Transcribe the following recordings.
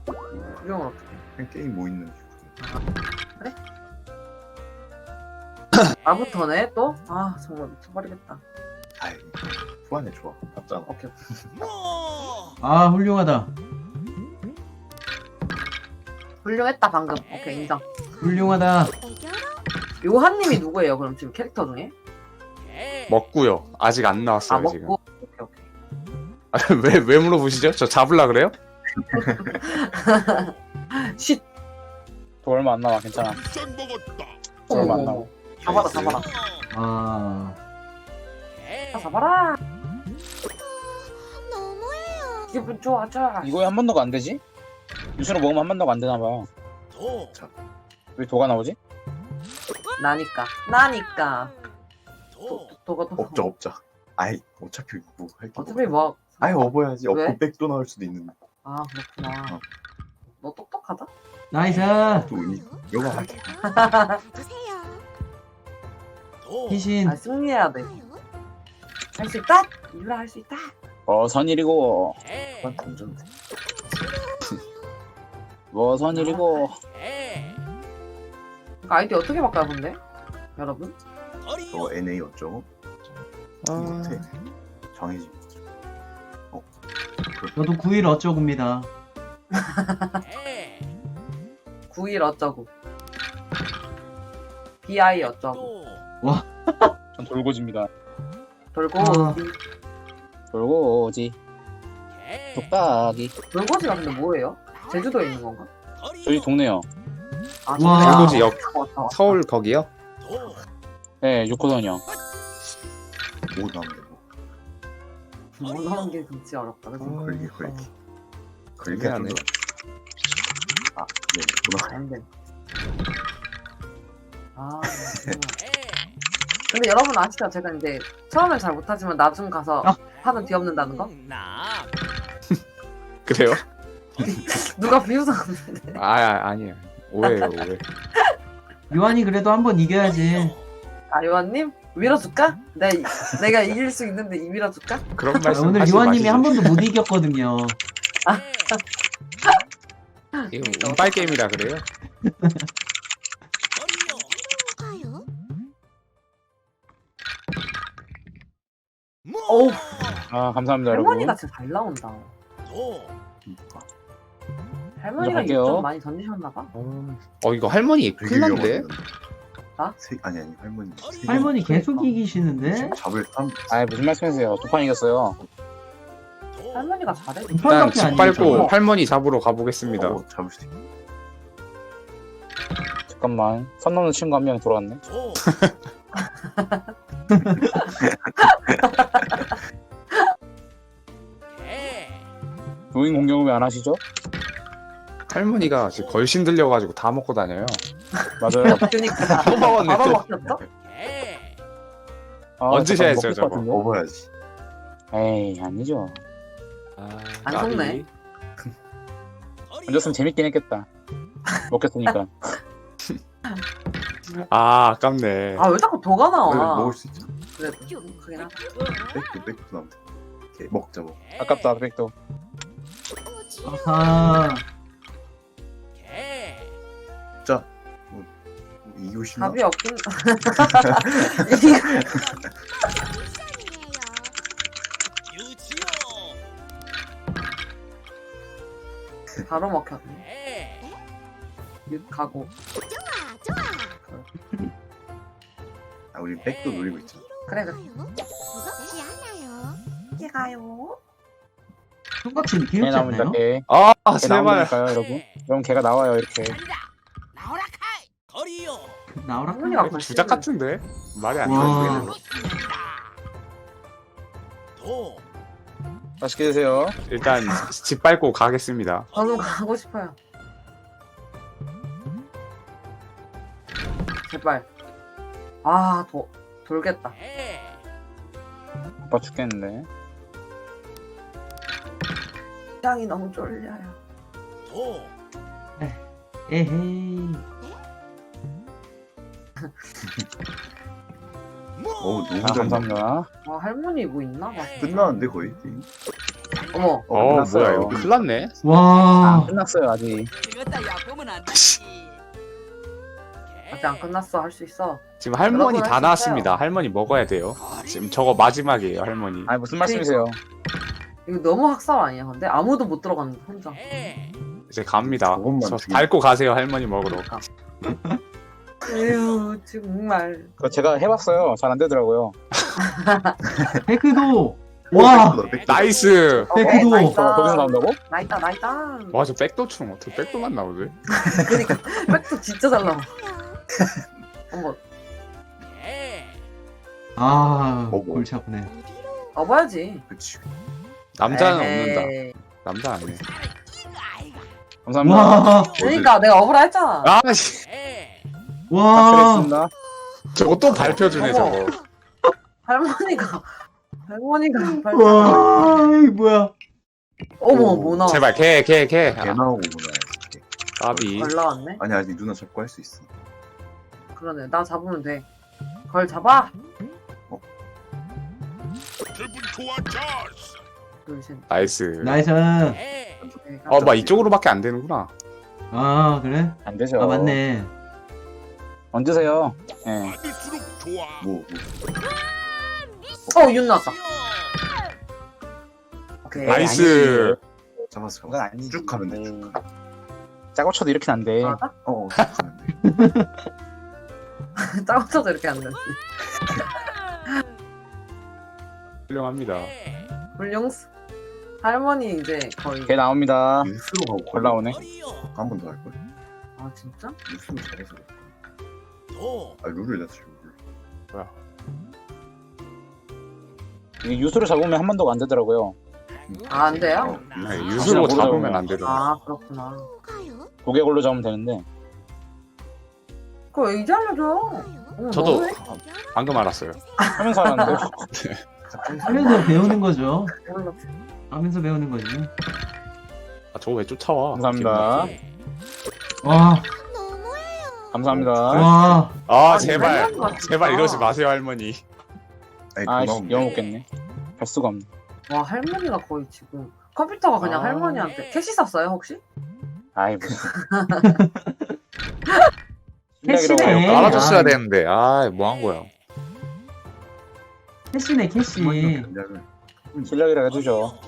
구경을 어떻게? 그냥 게임 뭐 있는지. 그래? 나부터네 또? 아 정말 미쳐버리겠다. 아이, 후반에 좋아. 맞잖아. 오케이. 아 훌륭하다. 훌륭했다 방금. 오케이 인정. 훌륭하다. 요한님이 누구예요? 그럼 지금 캐릭터 중에? 먹고요. 아직 안 아 나왔어요 지금. 먹고. 오케이. 아, 왜 물어보시죠? 저 잡을라 그래요? 쉿. 또 얼마 안 남아. 괜찮아. 얼마 안 남아. 잡아라 잡아라. 아 잡아라. 기분 좋아져. 이거에 한 번 더가 안 되지? 유수로 먹으면 한 번 더가 안 되나 봐. 왜 도가 나오지? 나니까. 도가 업자 업자. 아이 어차피 뭐 할 게. 어차피 뭐. 아예 업어야지. 왜? 업고 백도 나올 수도 있는데. 아 그렇구나. 너 똑똑하다. 나이스. 또 이거 할게. 희신. 아 승리해야 돼. 할 수 있다. 유라 할 수 있다. 선일이고. 후반 던져도 돼. 선일이고. 그러니까 아이디 어떻게 바꿔요 근데? 여러분? 너 NA 어쩌고? 못해. 정해지. 저도 9일 어쩌고입니다. 9일 어쩌고. BI 어쩌고. 전 돌고지입니다. 돌고. 아. 돌고지. 독박이. 돌고지가 근데 뭐예요? 제주도에 있는 건가? 저희 동네요. 아 와. 진짜요? 돌고지 옆 왔다. 서울 거기요? 네, 6호선이요. 뭐 나오는데 뭐. 뭐 나오는 게 진짜 어렵다. 그래서 걸기. 걸기 그게 하네. 안 해. 아, 네, 누나. 안 돼. 아. 근데 여러분 아시죠? 제가 이제 처음엔 잘 못하지만 나중 가서 하는 뒤엎는다는 거? 그래요? 누가 비웃었는데? 아니에요. 오해예요 오해. 요한이 그래도 한번 이겨야지. 아 요한님 밀어줄까? 내가 이길 수 있는데 이 밀어줄까? 그런 말씀 오늘 하지 요한님이 마시죠. 한 번도 못 이겼거든요. 이거 운빨 게임이라 그래요? 어우 감사합니다, 할머니가 여러분. 진짜 잘 나온다. 그러니까. 할머니가 갈게요. 입 좀 많이 던지셨나봐. 이거 할머니 되게 큰일 났는데? 위험하거든. 나? 아니 할머니. 할머니 계속 이기시는데? 잡을 사람. 무슨 말씀이세요? 두 판 이겼어요. 할머니가 잘해. 일단 편밖에 집 안 밟고 이기죠. 할머니 잡으러 가보겠습니다. 잡을 수 있어. 잠깐만. 선 넘는 친구 한 명 돌아왔네. 노인 공격을 왜 안 하시죠? 할머니가 지금 걸신 들려가지고 다 먹고 다녀요. 맞아요. 그니까. 또 먹었네, 바로 또. 먹혔어? 얹으셔야죠, 잠깐 먹힐 것 저거. 같은데? 업어야지. 에이, 아니죠. 안 속네. 얹었으면 재밌긴 했겠다. 먹겠으니까. 아깝네. 아 왜 자꾸 도가 원래 나와? 먹을 수 있잖아. 그래도 그긴 하다. 백도 나오면 돼. 오케이, 먹자 뭐. 아깝다, 백도. 아하. 자, 이기고 싶나? 답이 없긴. 바로 먹혔네. 육 가고. 아, 우리 백도 노리고 있잖아. 그래. 이게 가요. 총각씨는 개 귀엽지 나옵니다, 않나요? 개. 아 개 제발. 나온다니까요, 여러분. 여러분, 개가 나와요, 이렇게. 나오라. 할머니가 벌써 주작 같은데 말이 안 와. 되는데. 맛있게 드세요. 일단 집 밟고 가겠습니다. 저도 가고 싶어요. 제발. 아, 돌겠다. 아빠 죽겠는데. 장이 너무 쫄려요. 에헤이. 너무 잘 감사합니다. 아, 할머니 뭐 있나? 봐. 끝나는데 거의 게임. 어머. 끝났어요. 뭐야 이거 큰일 났네. 와. 끝났어요 아직. 아직 안 끝났어. 할 수 있어. 지금 할머니 여러분 다 할수 나왔습니다. 할머니 먹어야 돼요. 지금 저거 마지막이에요 할머니. 아니 무슨 말씀이세요? 이거 너무 학살 아니야? 근데 아무도 못 들어갔는데 혼자. 이제 갑니다. 저것만 저 죽이면- 밟고 가세요 할머니 먹으러. 에휴 정말. 그거 제가 해봤어요. 잘 안 되더라고요. 백도. 와. 나이스. 백도. 거기서 나온다고? 나있다 나있다. 와 저 백도충 어떻게 백도만 나오지? 그니까 백도 진짜 잘 나와. 어머 아, 먹어. 골치 아프네. 업어야지. 그치. 남자는 에헤이. 없는다. 남자 아니네. 감사합니다. 와. 그러니까 내가 업으라 했잖아. 아씨 와. 그랬습니다. 저거 또 밟혀주네 어머. 저거. 할머니가 발. 와. 이 뭐야? 어머 뭐 나와. 제발 개. 개 나오고 뭐나. 까비. 걸 나왔네. 아니 아직 누나 잡고 할 수 있어. 그러네. 나 잡으면 돼. 걸 잡아. 둘 셋. 나이스. 나이스. 넷. 막 이쪽으로밖에 안 되는구나. 아, 그래? 안 되죠. 아, 맞네. 얹으세요. 예. 뭐. 윤 나왔다. 오케이. 나이스. 잡았어. 그건 아니지. 쭉 가면 돼. 쭉. 짜고 쳐도 이렇게 안 돼. 맞아? 쭉 가면 돼. 짜고 쳐도 이렇게 안 되지. 훌륭합니다. 불용스. 할머니 이제 거의. 개 나옵니다. 뉴스로 가고 올라오네. 한 번 더 할 거야. 아 진짜? 뉴스로 잘해서. 아 룰을 냈어 룰. 이게 유수를 잡으면 한 번 더 안 되더라고요. 아, 안 돼요? 아니, 유수로 혹시나 잡으면 모르잖아요. 안 되더라. 아 그렇구나. 고개골로 잡으면 되는데. 그거 이제 알려줘. 어머, 저도 너무해. 방금 알았어요. 하면서 하는데. 하면서 배우는 거죠. 몰라. 하면서 배우는 거지. 아, 저거 왜 쫓아와? 감사합니다. 와. 감사합니다. 와. 아 아니, 제발 할머니가 진짜. 제발 이러지 마세요 할머니. 아니 아이씨, 고마운데. 영어 먹겠네. 할 수가 없네. 와 할머니가 거의 지금 컴퓨터가 그냥 아. 할머니한테 캐시 썼어요 혹시? 아이 무슨. 캐시네. 깔아줬어야 아. 되는데 아 뭐 한 거야? 캐시네, 캐시. 실력이라 해주죠.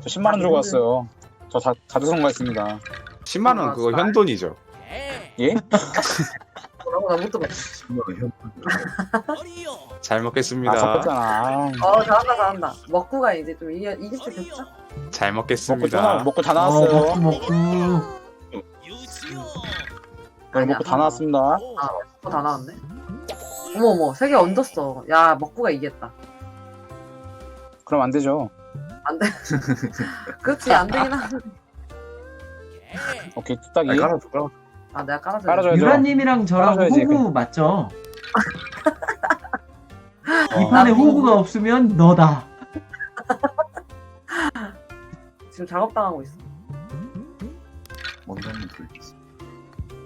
저 10만 원 주고 왔어요. 저 자주 성공했습니다. 10만 원 그거 현돈이죠. 예? 뭐라고 나 못 들었어. 잘 먹겠습니다. 아, 섞었잖아. 잘한다 잘한다. 먹구가 이제 좀 이길 때 됐죠? 잘 먹고 먹겠습니다. 먹고 다 나왔어요. 먹고. 네, 먹고 다 나왔습니다. 먹고 다 나왔네. 어머 3개 얹었어. 야 먹구가 이겼다. 그럼 안 되죠. 안 돼. 그렇지 안 되긴 하는데. 오케이, 뚝딱이. 깔아줘. 아 내가 깔아줘. 깔아줘야죠. 유라님이랑 저랑 깔아줘야지, 호구 맞죠? 이 어. 판에 호구가 없으면 너다. 지금 작업당하고 있어. 원장님 돌리겠어.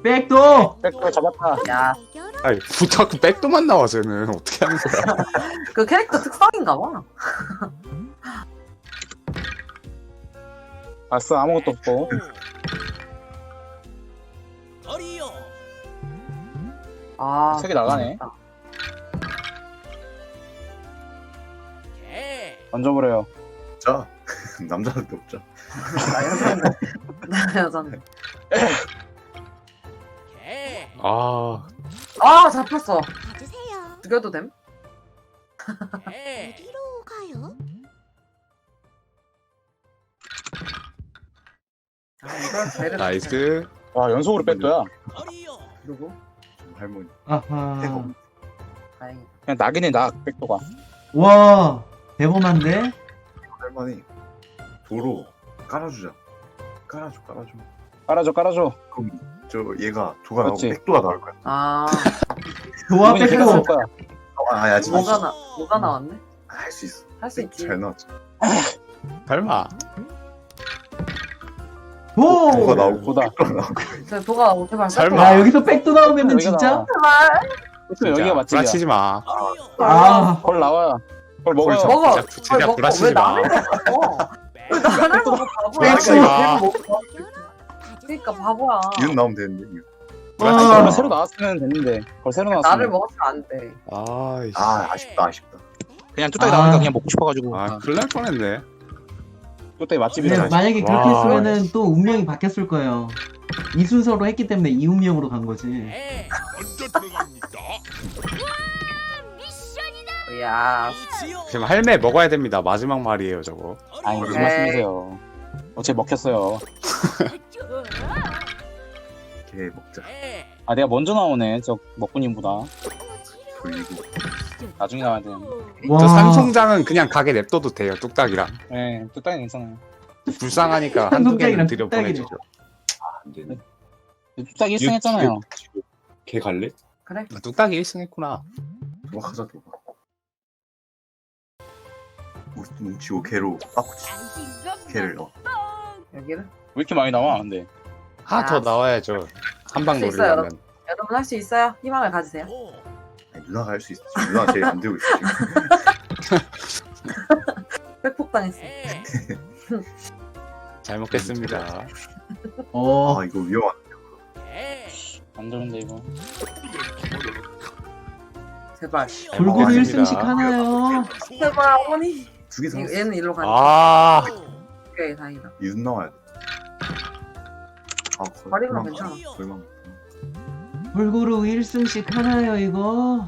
백도. 백도 잡았다. 야 아니 자꾸 백도만 나와 쟤는 어떻게 하는 거야? 그 캐릭터 특성인가 봐. 봤어, 아무것도 없고. 아 3개 나가네. 재밌다. 얹어버려요. 자 남자밖에 없죠. 나 여잔데. 나 여잔데. 아 아 잡혔어. 받으세요. 죽여도 됨? 어디로 가요? 아 이걸 배를 나이스. 와, 연속으로 백도야. 누구? 할머니. 아하. 다행이다. 그냥 낙이네, 낙, 백도가. 와. 대범한데? 할머니. 도로 깔아주자. 깔아줘. 깔아줘. 그럼 저 얘가 도가 나오고 그렇지. 백도가 나올 거야. 아 도와 이번엔 걔가 쏠 백도. 거야. 아직 뭐가 나왔네? 할 수 있어. 할 수 있지. 잘 나왔지. 설마. 도. 도가 나오고 도다. 백도가 나오고. 저 도가 어떻게 할 설마. 야, 여기서 백도 나오면은 여기가 진짜? 나와. 또 여기가 맛집이야. 불아치지 마. 아. 걸 나와요. 걸 먹어요. 걸 먹어. 진짜 먹어. 불안치지 왜 마. 남의 거 먹어? 나를 보고 바보야. 뺏지 마. 그러니까 바보야. 이건 나오면 되는데. 이거. 아니, 아. 그걸 새로 나왔으면 됐는데. 그걸 새로 나를 나왔으면. 먹었으면 안 돼. 아이씨. 아 아쉽다. 그냥 뚜딱이 아. 나오니까 그냥 먹고 싶어가지고. 아, 큰일 날 뻔했네. 뚜딱이 근데 맛집이라. 만약에 그렇게 와. 했으면은 또 운명이 바뀌었을 거예요. 이 순서로 했기 때문에 이 운명으로 간 거지. 야, 지금 할매 먹어야 됩니다. 마지막 말이에요, 저거. 아니, 무슨 에이. 말씀이세요. 어차피 먹혔어요. 개 먹자. 아, 내가 먼저 나오네. 저 먹구님보다. 돌리고. 나중에 나와야 돼. 와. 저 산송장은 그냥 가게 냅둬도 돼요, 뚝딱이랑. 네, 뚜딱이 괜찮아요. 불쌍하니까 한두 개는 뚝딱이랑 들여 뚝딱이네. 보내주죠. 안 되네. 뚜딱이 1승 했잖아요. 개 갈래? 그래? 아, 뚝딱이 1승 했구나. 도박하자 도박. 뭉치고 개로 빡치. 개를 여기를? 왜 이렇게 많이 나와, 근데. 아, 더 나와야죠. 한방 할수 있어요, 노리려면. 여러분 할 수 있어요. 희망을 가지세요. 아니, 누나가 할 수 있어. 지금 누나 제일 안 되고 있어 지금. 팩폭당했어. 잘 먹겠습니다. 어. 아 이거 위험한. 안 되는데, 이거. 제발. 잘 골고루 먹겠습니다. 1승씩 하나요. 제발 어머니. 두개 사. 얘는 일로 가니까. 아, 오케이 다행이다. 이눈 나와야 돼. 아 버리면 그만 괜찮아. 가. 그만. 골고루 1승씩 하나요 이거.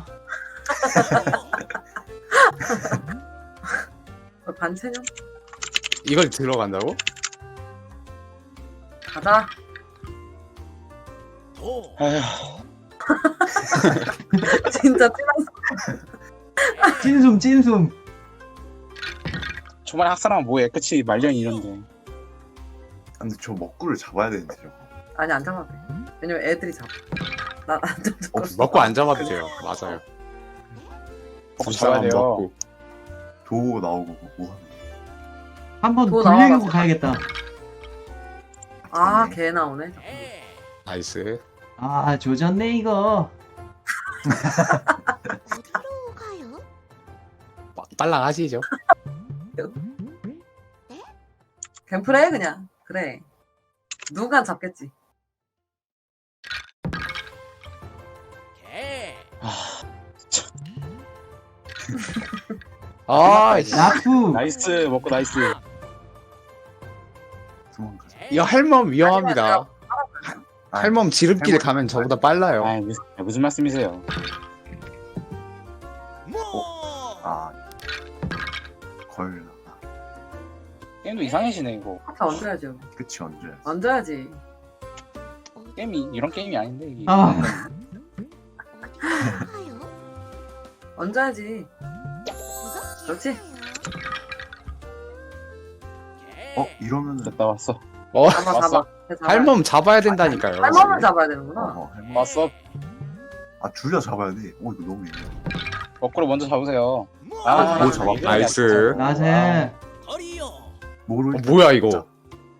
반체념? 이걸 들어간다고? 가자. 아휴, 진짜 찐한 찐숨 찐숨. 초반에 학살하면 뭐해. 끝이 말년이 이런데. 아, 근데 저 먹구를 잡아야 되는데 저거. 아니 안 잡아도 돼. 왜냐면 애들이 잡아. 난안 잡고. 먹고 안 잡아도 돼요. 맞아요. 먹고 잡아야 돼요. 먹고. 도 나오고 뭐 하는. 한번 또 돌리고 나와가지고. 가야겠다. 아, 개 나오네. 나이스. 아 조졌네 이거. 어디로 가요? 빨랑 하시죠. 갱플해 그냥. 그래. 누군가 잡겠지. 아, 라프. 나이스, 먹고 나이스. 도망가자. 이 할멈 위험합니다. 아, 할멈 지름길 가면 저보다 빨라요. 아이, 무슨 말씀이세요? 아 걸. 게임도 이상해지네, 이거. 다 얹어야죠. 끝이 언제야? 얹어야지. 게임이, 이런 게임이 아닌데, 이게. 아. 어디로 가요? 얹어야지. 그렇지. 이러면은. 됐다, 왔어. 잡아 왔어. 잡아. 개 잡아야 할멈 잡아야 된다니까요. 할멈을 잡아야 되는구나. 할멈. 왔어. 아 줄여 잡아야 돼. 이거 너무 예민해. 거꾸로 먼저 잡으세요. 뭐 잡아? 이거 나이스. 나세. 뭐를? 뭐야, 이거? 잡자.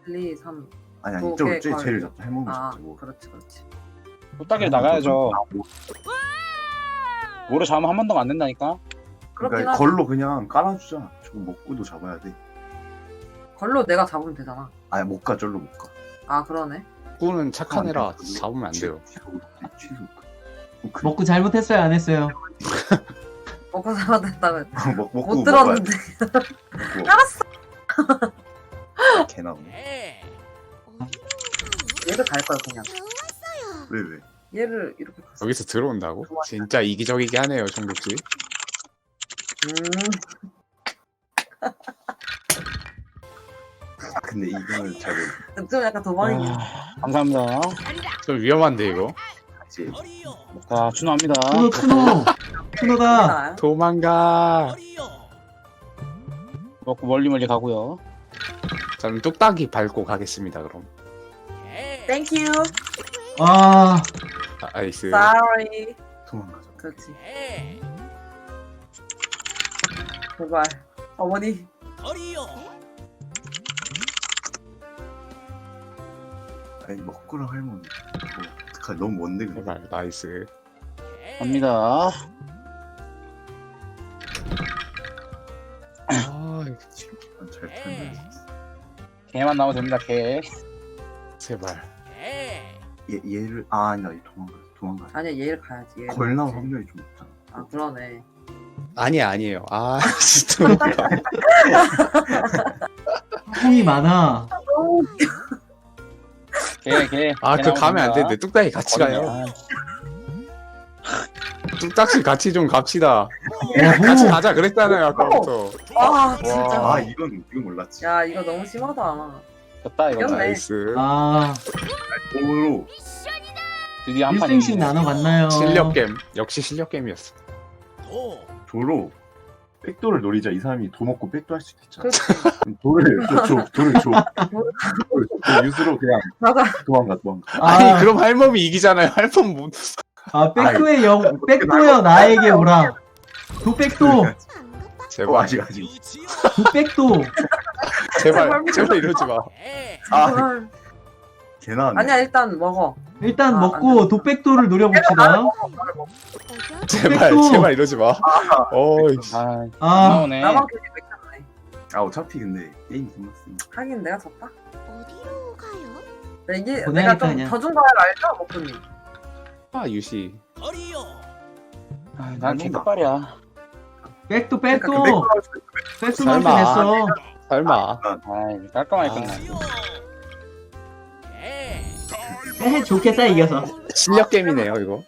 1, 2, 3. 아니 뭐, 이쪽을 오케이, 제일 잡자. 할멈을 아, 잡자. 뭐. 그렇지 그렇지. 뚝딱이를 나가야죠. 아, 뭐. 뭐를 잡으면 한 번 더 안 된다니까? 그렇긴 그러니까 하지. 걸로 그냥 깔아주자. 저거 먹고도 잡아야 돼. 걸로 내가 잡으면 되잖아. 아니 못 가. 절로 못 가. 아 그러네. 꾸는 착한 애라 잡으면 안 돼요. 취소. 먹고 잘못했어요 안 했어요. 먹고 살아야 된다고 했- 먹고 못 들었는데. 알았어. 개 나오네. 얘를 갈 거야 그냥. 좋았어요. 왜? 얘를 이렇게 갔어. 여기서 들어온다고? 진짜 이기적이게 하네요, 종국지. 아 근데 이거는 잘 좀 약간 도망이긴. 감사합니다. 좀 위험한데, 이거? 모르지. 자, 추노합니다. 추노다. 나요? 도망가. 먹고 멀리 가고요. 저는 뚝딱이 밟고 가겠습니다, 그럼. Thank you. 아 아, 나이스. Sorry. 도망가자. 그렇지. 제발. 어머니. 아니 먹구랑 할머니. 어떡하지? 너무 먼데 그래. 제발, 나이스. 갑니다. 아, 잘 타네. 개만 나오면 됩니다. 개. 제발. 얘를 아 아니다 얘 도망가. 아니야 얘를 가야지. 얘를 걸 나올 가야지. 확률이 좀 높잖아. 아 그러네. 아니에요. 아 진짜. 콩이 많아. 개. 아, 개 그 나오면 가면 안 됩니다. 되는데 뚝딱이 같이 가요. 아, 뚝딱이 같이 좀 갑시다. 오, 같이 가자 그랬잖아요 아까부터. 와 진짜. 아 이건 몰랐지. 야 이거 너무 심하다. 됐다 이거. 이겼네. 나이스. 아, 도로 드디어 한 판이. 1승씩 나눠 갔나요? 실력 게임. 역시 실력 게임이었어. 도로 백도를 노리자. 이 사람이 도 먹고 백도 할 수도 있잖아. 그렇지. 그럼 도를 줘. 유수로 그냥 맞아. 도망가. 아니 그럼 할멈이 이기잖아요. 할멈 못. 백도여 나에게 오라. 도백도, 제발 아직 도백도. 제발 이러지 마. 아 개나. 아니야 일단 먹어. 일단 아, 먹고 안 도백도를 노려봅시다. 제발 이러지 마. 어이. 안 아, 나오네. 나만 그게 맥혔네. 아 어차피 근데 게임 끝났으니까. 하긴 내가 졌다. 어디로 가요? 이게 보내야겠다, 내가 좀 그냥. 더 준 거 알죠, 먹구님? 아 유시. 난 개끝발이야. 백도 그러니까 백도. 백도 나올 때 설마. 됐어. 설마. 아이 깔끔하게 끝나. 좋겠다 이겨서. 실력 게임이네요 이거.